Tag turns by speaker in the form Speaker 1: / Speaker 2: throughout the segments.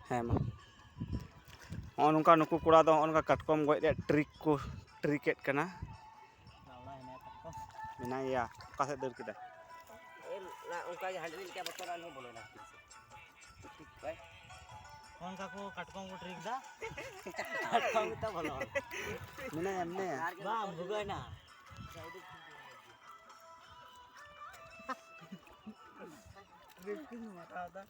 Speaker 1: ᱦᱮᱸ ᱢᱟ ᱱᱚᱜᱼᱚ ᱱᱚᱝᱠᱟ ᱱᱩᱠᱩ ᱠᱚᱲᱟ ᱫᱚ ᱱᱚᱜᱼᱚ ᱱᱚᱝᱠᱟ ᱠᱟᱴᱠᱚᱢ ᱜᱚᱡ ᱨᱮᱭᱟᱜ ᱴᱨᱤᱠ ᱠᱚ ᱴᱨᱤᱠᱮᱫ ᱠᱟᱱᱟ ᱢᱮᱱᱟᱭᱟ ᱚᱠᱟ ᱥᱮᱫ ᱫᱟᱹᱲ ᱠᱮᱫᱟ
Speaker 2: ᱚᱱᱠᱟ ᱜᱮ ᱦᱟᱺᱰᱤ ᱞᱮᱠᱟ ᱵᱚᱛᱚᱨᱟᱱ ᱦᱚᱸ ᱵᱚᱞᱚᱱᱟ ᱚᱱᱠᱟ ᱠᱚ ᱠᱟᱴᱠᱚᱢ ᱠᱚ ᱴᱨᱤᱠ ᱫᱟ ᱠᱟᱴᱠᱚᱢ ᱜᱮᱛᱚ ᱵᱚᱞᱚᱱ
Speaker 1: ᱢᱮᱱᱟᱭᱟ
Speaker 2: ᱵᱟᱝ ᱵᱷᱩᱜᱟᱹᱜᱱᱟ মারাদা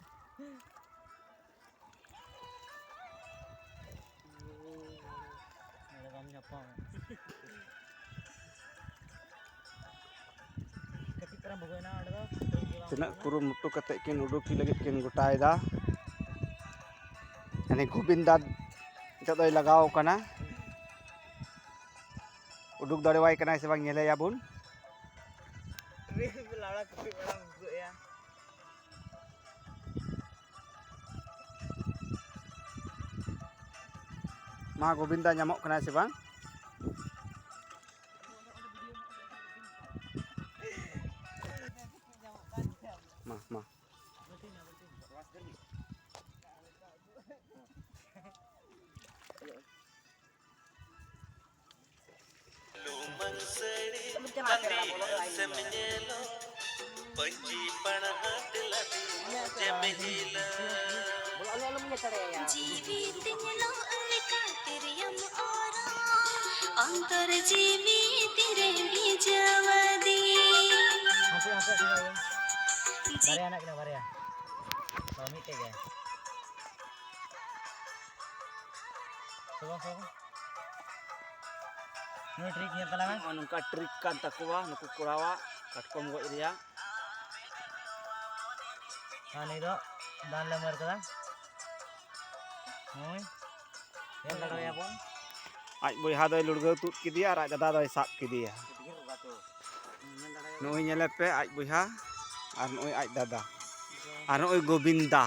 Speaker 2: এরকম জাপাও ᱠᱟᱹᱴᱤᱡ ᱛᱟᱨᱟ ᱵᱷᱩᱜᱟᱹᱜᱱᱟ ᱚᱸᱰᱮ ᱫᱚ
Speaker 1: ᱛᱤᱱᱟᱹᱜ ᱠᱩᱨᱩᱢᱩᱴᱩ ᱠᱟᱛᱮᱫ ᱠᱤᱱ ᱩᱰᱩᱠᱤ ᱞᱟᱹᱜᱤᱫ ᱠᱤᱱ ᱜᱚᱴᱟᱭᱮᱫᱟ ᱦᱟᱹᱱᱤ ᱜᱳᱵᱤᱱᱫᱟ ᱱᱤᱛᱚᱜ ᱫᱚᱭ ᱞᱟᱜᱟᱣ ᱠᱟᱱᱟ उडुक दाड़ेवाई कनाय से बांग नेलेयाबुन
Speaker 2: लाड़ा कपि बड़ा भुगया
Speaker 1: मा गोविंदा नामक कनाय से बांग मा
Speaker 3: अंतर जीवी तेरे बीजवदी
Speaker 2: बारे anak kena बारे mami tege coba nu trik nya talangan
Speaker 1: nungka trik kan takuwa nuku kurawa katkom goj riya
Speaker 2: ani do dan lemar kada hoy yang lado ya pon
Speaker 1: aj boyha doy lurgau tut kidiya ar aj dada doy sab kidiya noi nyele pe aj boyha ar noi aj dada ar noi Gobinda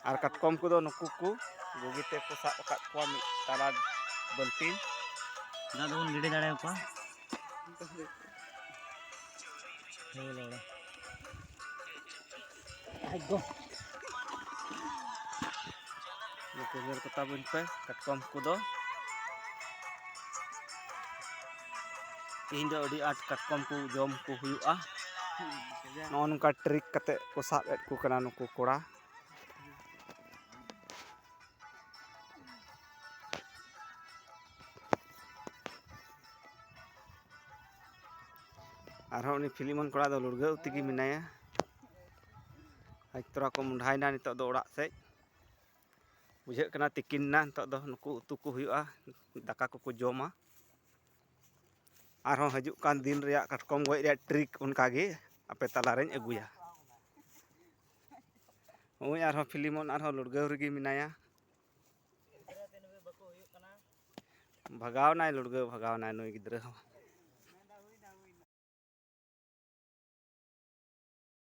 Speaker 1: ar katkom ko do nuku ku bugite ko sab akat kuwa mi tara baltin
Speaker 2: दादा उन गिडे दाड़े को ले ले आगो
Speaker 1: nuku nyel kota bun pe katkom ko do ᱤᱧ ᱫᱚ ᱟᱹᱰᱤ ᱟᱸᱴ ᱠᱟᱴᱠᱚᱢ ᱠᱚ ᱡᱚᱢ ᱠᱚ ᱦᱩᱭᱩᱜᱼᱟ ᱱᱚᱜᱼᱚ ᱱᱚᱝᱠᱟ ᱴᱨᱤᱠ ᱠᱟᱛᱮᱫ ᱠᱚ ᱥᱟᱵ ᱮᱫ ᱠᱚ ᱠᱟᱱᱟ ᱱᱩᱠᱩ ᱠᱚᱲᱟ arhon uni Filimon kora do lurgau tigi menaya aj tora ko mundhaina nitok do orak sej bujhaᱹᱜ kana tikin na nitok do nuku utu ko huyuᱜᱼᱟ daka ko joma arhon hajuk kan din reyak katkom goj reyak trik onka ge ape talareñ aguya oi arhon Filimon arhon lurgau regi menaya bhagaw nay lurgau bhagaw nay nui gidra